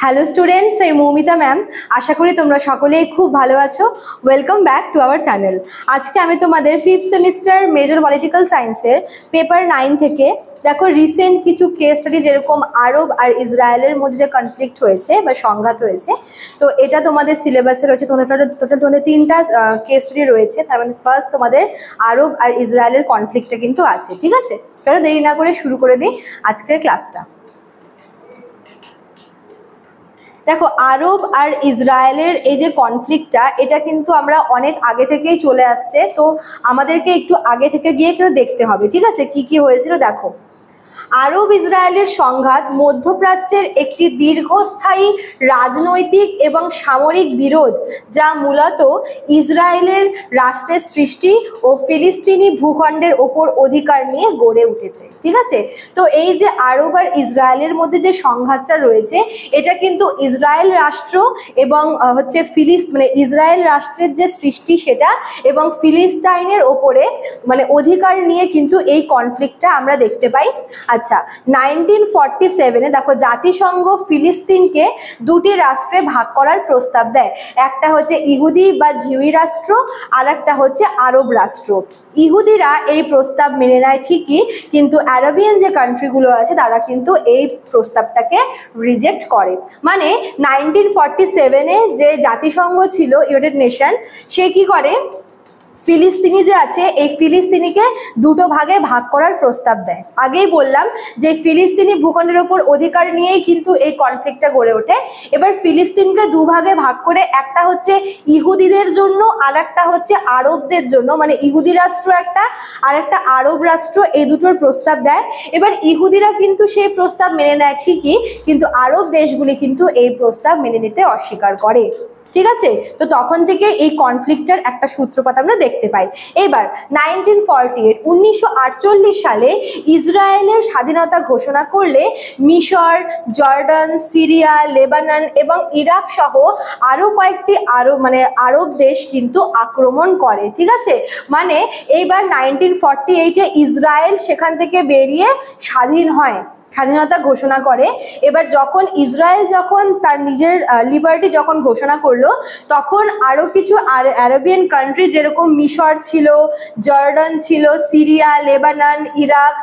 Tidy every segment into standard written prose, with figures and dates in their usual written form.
Hello students, এই Moumita ma'am. আশা করি তোমরা সকলেই খুব ভালো আছো। Welcome back to our channel. আজকে আমি তোমাদের 5th সেমিস্টার মেজর পলিটিক্যাল সায়েন্সের পেপার 9 থেকে দেখো রিসেন্ট কিছু কেস স্টাডি, যেরকম আরব আর ইসরায়েলের মধ্যে যে কনফ্লিক্ট হয়েছে বা সংঘাত হয়েছে, তো এটা তোমাদের সিলেবাসে রয়েছে। টোটাল তোমাদের 3টা কেস স্টাডি রয়েছে। তার মানে ফার্স্ট তোমাদের আরব আর ইসরায়েলের কনফ্লিক্টটা কিন্তু আছে। ঠিক আছে, চলো দেরি না করে শুরু করে দিই আজকের ক্লাসটা। দেখো, আরব আর ইসরায়েলের এই যে কনফ্লিক্টটা, এটা কিন্তু আমরা অনেক আগে থেকেই চলে আসছে। তো আমাদেরকে একটু আগে থেকে গিয়ে কিন্তু দেখতে হবে। ঠিক আছে, কি কি হয়েছিল দেখো। আরব ইসরায়েলের সংঘাত মধ্যপ্রাচ্যের একটি দীর্ঘস্থায়ী রাজনৈতিক এবং সামরিক বিরোধ, যা মূলত ইসরায়েলের রাষ্ট্রের সৃষ্টি ও ফিলিস্তিনি ভূখণ্ডের ওপর অধিকার নিয়ে গড়ে উঠেছে। ঠিক আছে, তো এই যে আরব আর ইসরায়েলের মধ্যে যে সংঘাতটা রয়েছে, এটা কিন্তু ইসরায়েল রাষ্ট্র এবং ইসরায়েল রাষ্ট্রের যে সৃষ্টি সেটা এবং ফিলিস্তাইনের ওপরে অধিকার নিয়ে কিন্তু এই কনফ্লিক্টটা আমরা দেখতে পাই। আচ্ছা, 1947-এ দেখো জাতিসংঘ ফিলিস্তিনকে দুটি রাষ্ট্রে ভাগ করার প্রস্তাব দেয়। একটা হচ্ছে ইহুদি বা জিউই রাষ্ট্র, আর একটা হচ্ছে আরব রাষ্ট্র। ইহুদিরা এই প্রস্তাব মেনে নেয় ঠিকই, কিন্তু আরবিয়ান যে কান্ট্রিগুলো আছে তারা কিন্তু এই প্রস্তাবটাকে রিজেক্ট করে। মানে 1947-এ যে জাতিসংঘ ছিল, ইউনাইটেড নেশন, সে কি করে, ফিলিস্তিনি যে আছে এই ফিলিস্তিনিকে দুটো ভাগে ভাগ করার প্রস্তাব দেয়। আগেই বললাম যে ফিলিস্তিনি ভূখণ্ডের ওপর অধিকার নিয়েই কিন্তু এই কনফ্লিক্টটা গড়ে ওঠে। এবার ফিলিস্তিনকে দুভাগে ভাগ করে, একটা হচ্ছে ইহুদিদের জন্য আর একটা হচ্ছে আরবদের জন্য, মানে ইহুদি রাষ্ট্র একটা আর একটা আরব রাষ্ট্র, এই দুটোর প্রস্তাব দেয়। এবার ইহুদিরা কিন্তু সেই প্রস্তাব মেনে নেয় ঠিকই, কিন্তু আরব দেশগুলি কিন্তু এই প্রস্তাব মেনে নিতে অস্বীকার করে। ঠিক আছে, তো তখন থেকে এই কনফ্লিক্টের একটা সূত্রপাত আমরা দেখতে পাই। এবার 1948 সালে ইসরায়েলের স্বাধীনতা ঘোষণা করলে মিশর, জর্ডান, সিরিয়া, লেবানন এবং ইরাক সহ আরো কয়েকটি আরব দেশ কিন্তু আক্রমণ করে। ঠিক আছে, মানে এইবার 1948-এ ইসরায়েল সেখান থেকে বেরিয়ে স্বাধীন হয়, স্বাধীনতা ঘোষণা করে। এবার যখন ইসরায়েল তার নিজের লিবার্টি যখন ঘোষণা করলো, তখন আরো কিছু আরবিয়ান কান্ট্রি, যেরকম মিশর ছিল, জর্ডান ছিল, সিরিয়া, লেবানন, ইরাক,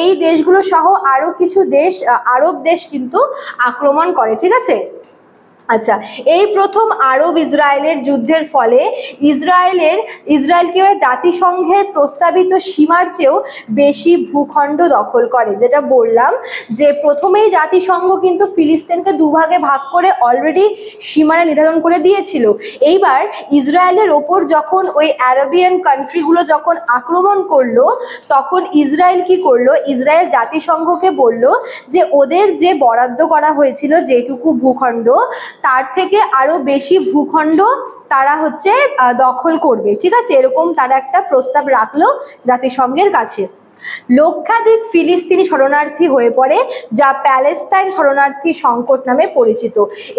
এই দেশগুলো সহ আরো কিছু দেশ, আরব দেশ কিন্তু আক্রমণ করে। ঠিক আছে, আচ্ছা, এই প্রথম আরব ইসরায়েলের যুদ্ধের ফলে ইসরায়েল কি জাতিসংঘের প্রস্তাবিত সীমার চেয়েও বেশি ভূখণ্ড দখল করে। যেটা বললাম যে প্রথমেই জাতিসংঘ কিন্তু ফিলিস্তিনকে দুভাগে ভাগ করে অলরেডি সীমানা নির্ধারণ করে দিয়েছিল। এইবার ইসরায়েলের ওপর যখন ওই আরবিয়ান কান্ট্রিগুলো যখন আক্রমণ করলো, তখন ইসরায়েল কি করলো, ইসরায়েল জাতিসংঘকে বলল যে ওদের যে বরাদ্দ করা হয়েছিল যেটুকু ভূখণ্ড, তার থেকে আরো বেশি ভূখণ্ড তারা দখল করবে। ঠিক আছে, এরকম তারা একটা প্রস্তাব রাখলো জাতিসংঘের কাছে। লক্ষাধিক ফিলিস্তিনি শরণার্থী হয়ে পড়ে, যা প্যালেস্তাইন শরণার্থী সংকট নামে পরিচিত।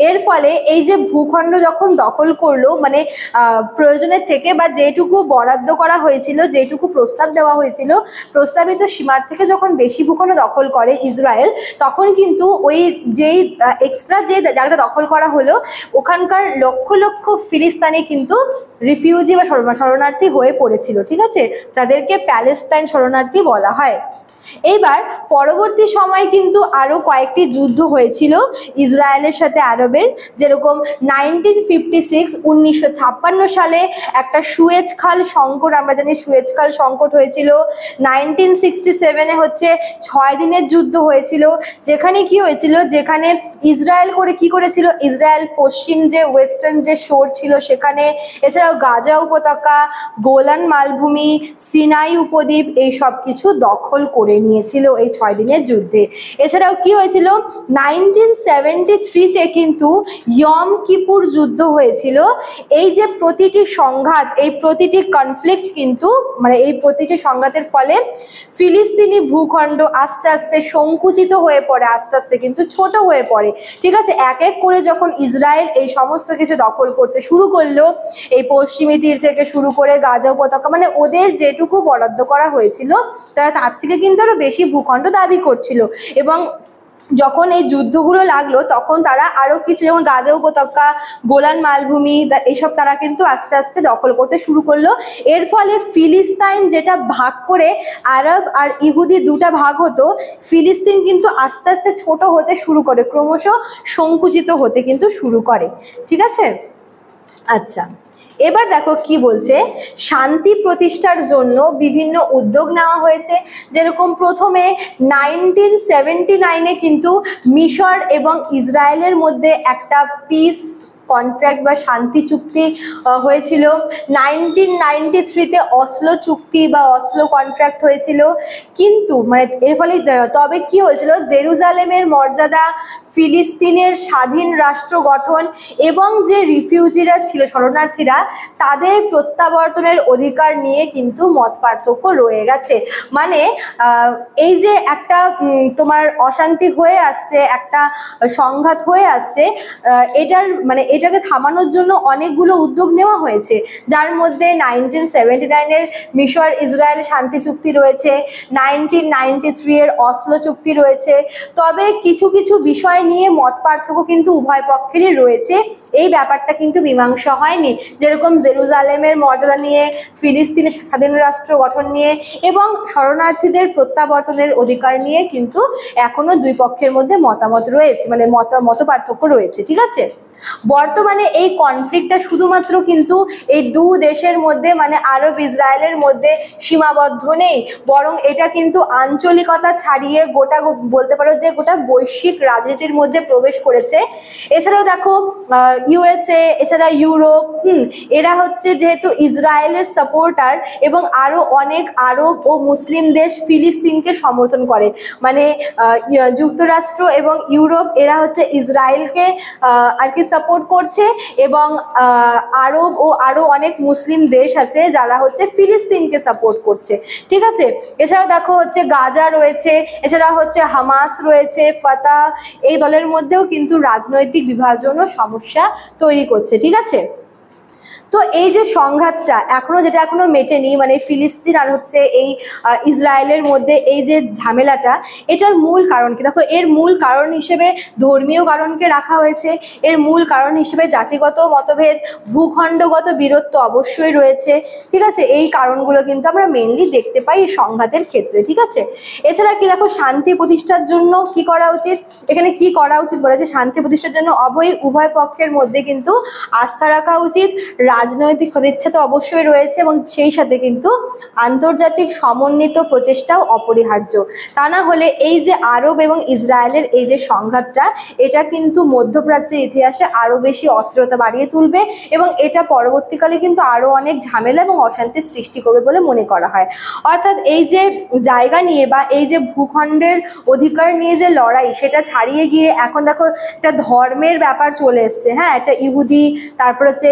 এর ফলে এই যে ভূখণ্ড যখন দখল করলো, প্রয়োজনের থেকে বা যেটুকু বরাদ্দ করা হয়েছিল, যেটুকু প্রস্তাব দেওয়া হয়েছিল, প্রস্তাবিত সীমার থেকে যখন বেশি ভূখণ্ড দখল করে ইসরায়েল, তখন কিন্তু ওই যেই এক্সট্রা যে জায়গাটা দখল করা হলো, ওখানকার লক্ষ লক্ষ ফিলিস্তিনি কিন্তু রিফিউজি বা শরণার্থী হয়ে পড়েছিল। ঠিক আছে, তাদেরকে প্যালেস্তাইন শরণার্থী বলা হয়। এইবার পরবর্তী সময় কিন্তু আরো কয়েকটি যুদ্ধ হয়েছিল ইসরায়েলের সাথে আরবের, যেরকম 1956 সালে একটা সুয়েজ খাল সংকট, আমরা জানি সুয়েজ খাল সংকট হয়েছিল। 1967-এ 6 দিনের যুদ্ধ হয়েছিল, যেখানে কি হয়েছিল, যেখানে ইসরায়েল কি করেছিল, ইসরায়েল পশ্চিম যে ওয়েস্টার্ন যে শোর ছিল সেখানে, এছাড়াও গাজা উপত্যকা, গোলান মালভূমি, সিনাই উপদ্বীপ, এই সব কিছু দখল করে নিয়েছিল এই 6 দিনের যুদ্ধে। এছাড়াও কি হয়েছিল, 1973-তে কিন্তু ইয়ম কিপুর যুদ্ধ হয়েছিল। এই যে প্রতিটি সংঘাত, এই প্রতিটি কনফ্লিক্ট কিন্তু এই প্রতিটি সংঘাতের ফলে ফিলিস্তিনি ভূখণ্ড আস্তে আস্তে সংকুচিত হয়ে পড়ে, আস্তে আস্তে কিন্তু ছোট হয়ে পড়ে। ঠিক আছে, এক এক করে যখন ইসরায়েল এই সমস্ত কিছু দখল করতে শুরু করলো, এই পশ্চিমী তীর থেকে শুরু করে গাজা উপত্যকা, ওদের যেটুকু বরাদ্দ করা হয়েছিল, তারা তার থেকে কিন্তু আরো বেশি ভূখণ্ড দাবি করছিল। এবং যখন এই যুদ্ধগুলো লাগলো তখন তারা আরো কিছু, যেমন গাজা উপত্যকা, গোলান মালভূমি, এইসব তারা কিন্তু আস্তে আস্তে দখল করতে শুরু করলো। এর ফলে ফিলিস্তিন যেটা ভাগ করে আরব আর ইহুদি দুটা ভাগ হতো, ফিলিস্তিন কিন্তু আস্তে আস্তে ছোট হতে শুরু করে, ক্রমশ সংকুচিত হতে কিন্তু শুরু করে। ঠিক আছে, আচ্ছা এবার দেখো কি বলছে, শান্তি প্রতিষ্ঠার জন্য বিভিন্ন উদ্যোগ নেওয়া হয়েছে। যেরকম প্রথমে 1979-এ কিন্তু মিশর এবং ইসরায়েলের মধ্যে একটা পিস কন্ট্রাক্ট বা শান্তি চুক্তি হয়েছিল। 1993-তে অসলো চুক্তি বা অসলো কন্ট্রাক্ট হয়েছিল। কিন্তু মানে এর ফলে তবে কি হয়েছিল, জেরুজালেমের মর্যাদা, ফিলিস্তিনের স্বাধীন রাষ্ট্র গঠন এবং যে রিফিউজিরা ছিল, শরণার্থীরা, তাদের প্রত্যাবর্তনের অধিকার নিয়ে কিন্তু মত পার্থক্য রয়ে গেছে। মানে এই যে একটা তোমার অশান্তি হয়ে আসছে, একটা সংঘাত হয়ে আসছে, এটার মানে এটাকে থামানোর জন্য অনেকগুলো উদ্যোগ নেওয়া হয়েছে, যার মধ্যে 1979-এর মিশর ইসরায়েল শান্তি চুক্তি রয়েছে, 1993-এর অসলো চুক্তি রয়েছে। তবে কিছু কিছু বিষয় নিয়ে মত পার্থক্য কিন্তু উভয় পক্ষেরই রয়েছে, এই ব্যাপারটা কিন্তু মীমাংসা হয়নি। যেরকম জেরুজালেমের মর্যাদা নিয়ে, ফিলিস্তিনের স্বাধীন রাষ্ট্র গঠন নিয়ে এবং শরণার্থীদের প্রত্যাবর্তনের অধিকার নিয়ে কিন্তু এখনো দুই পক্ষের মধ্যে মতামত রয়েছে, মানে মত পার্থক্য রয়েছে। ঠিক আছে, বর্তমানে এই কনফ্লিক্টটা শুধুমাত্র কিন্তু এই দু দেশের মধ্যে, মানে আরব ইসরায়েলের মধ্যে সীমাবদ্ধ নেই, বরং এটা কিন্তু আঞ্চলিকতা ছাড়িয়ে গোটা, বলতে পারো যে গোটা বৈশ্বিক রাজনীতির মধ্যে প্রবেশ করেছে। এছাড়াও দেখো ইউএসএ, এছাড়া ইউরোপ, এরা হচ্ছে যেহেতু ইসরায়েলের সাপোর্টার, এবং আরো অনেক আরব ও মুসলিম দেশ ফিলিস্তিনকে সমর্থন করে। মানে যুক্তরাষ্ট্র এবং ইউরোপ এরা হচ্ছে ইসরায়েলকে আর কি সাপোর্ট করছে, এবং আরব ও আরো অনেক মুসলিম দেশ আছে যারা হচ্ছে ফিলিস্তিনকে সাপোর্ট করছে। ঠিক আছে, এছাড়াও দেখো হচ্ছে গাজা রয়েছে, এছাড়া হচ্ছে হামাস রয়েছে, ফাতাহ, এই দলের মধ্যেও কিন্তু রাজনৈতিক বিভাজন ও সমস্যা তৈরি করছে। ঠিক আছে, তো এই যে সংঘাতটা যেটা এখনো মেটেনি, মানে ফিলিস্তিন আর হচ্ছে এই ইসরায়েলের মধ্যে এই যে ঝামেলাটা, এটার মূল কারণ কি? দেখো, এর মূল কারণ হিসেবে ধর্মীয় কারণকে রাখা হয়েছে, এর মূল কারণ হিসেবে জাতিগত মতভেদ, ভূখণ্ডগত বীরত্ব অবশ্যই রয়েছে। ঠিক আছে, এই কারণগুলো কিন্তু আমরা মেনলি দেখতে পাই এই সংঘাতের ক্ষেত্রে। ঠিক আছে, এছাড়া কি দেখো, শান্তি প্রতিষ্ঠার জন্য কি করা উচিত, এখানে কি করা উচিত বলেছে, শান্তি প্রতিষ্ঠার জন্য উভয় পক্ষের মধ্যে কিন্তু আস্থা রাখা উচিত, রাজনৈতিক সদিচ্ছা তো অবশ্যই রয়েছে, এবং সেই সাথে কিন্তু আন্তর্জাতিক সমন্বিত প্রচেষ্টাও অপরিহার্য। তা না হলে এই যে আরব এবং ইসরায়েলের এই যে সংঘাতটা, এটা কিন্তু মধ্যপ্রাচ্যের ইতিহাসে আরো বেশি অস্থিরতা বাড়িয়ে তুলবে, এবং এটা পরবর্তীকালে কিন্তু আরো অনেক ঝামেলা এবং অশান্তির সৃষ্টি করবে বলে মনে করা হয়। অর্থাৎ এই যে জায়গা নিয়ে বা এই যে ভূখণ্ডের অধিকার নিয়ে যে লড়াই, সেটা ছাড়িয়ে গিয়ে এখন দেখো একটা ধর্মের ব্যাপার চলে এসছে। হ্যাঁ, একটা ইহুদি, তারপর হচ্ছে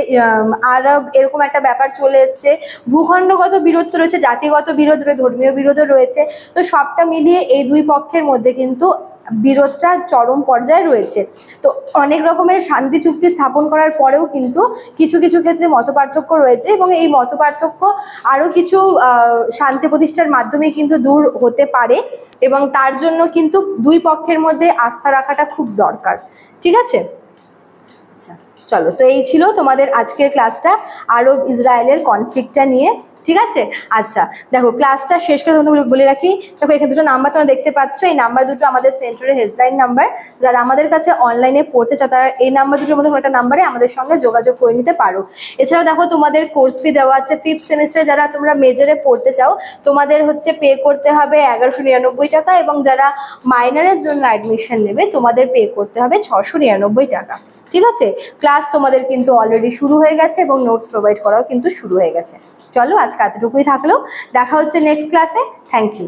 আরব, এরকম একটা ব্যাপার চলে এসছে। ভূখণ্ডগত বিরোধ রয়েছে, জাতিগত বিরোধ রয়েছে, ধর্মীয় বিরোধও রয়েছে। তো সবটা মিলিয়ে এই দুই পক্ষের মধ্যে কিন্তু বিরোধটা চরম পর্যায়ে রয়েছে। তো অনেক রকমের শান্তি চুক্তি স্থাপন করার পরেও কিন্তু কিছু কিছু ক্ষেত্রে মতপার্থক্য রয়েছে, এবং এই মতপার্থক্য আরো কিছু শান্তি প্রতিষ্ঠার মাধ্যমে কিন্তু দূর হতে পারে, এবং তার জন্য কিন্তু দুই পক্ষের মধ্যে আস্থা রাখাটা খুব দরকার। ঠিক আছে, আচ্ছা চলো, তো এই ছিল তোমাদের আজকের ক্লাসটা আরব ইসরায়েলের কনফ্লিক্টটা নিয়ে। ঠিক আছে, আচ্ছা দেখো, ক্লাসটা শেষ করে তোমাদের বলে রাখি, দেখো এখানে দুটো নাম্বার তোমরা দেখতে পাচ্ছ, এই নাম্বার দুটো আমাদের সেন্টারের হেল্পলাইন নাম্বার। যারা আমাদের কাছে অনলাইনে পড়তে চাও তারা এই নাম্বার দুটোর মধ্যে একটা নাম্বারে আমাদের সঙ্গে যোগাযোগ করে নিতে পারো। এছাড়াও দেখো, তোমাদের কোর্স ফি দেওয়া আছে। 5th সেমিস্টারে যারা তোমরা মেজরে পড়তে চাও, তোমাদের হচ্ছে পে করতে হবে 1199 টাকা, এবং যারা মাইনরের জন্য অ্যাডমিশন নেবে তোমাদের পে করতে হবে 699 টাকা। ঠিক আছে, ক্লাস তোমাদের কিন্তু অলরেডি শুরু হয়ে গেছে, এবং নোটস প্রোভাইড করাও কিন্তু শুরু হয়ে গেছে। চলো, আজকে এতটুকুই থাকলো, দেখা হচ্ছে নেক্সট ক্লাসে। Thank you.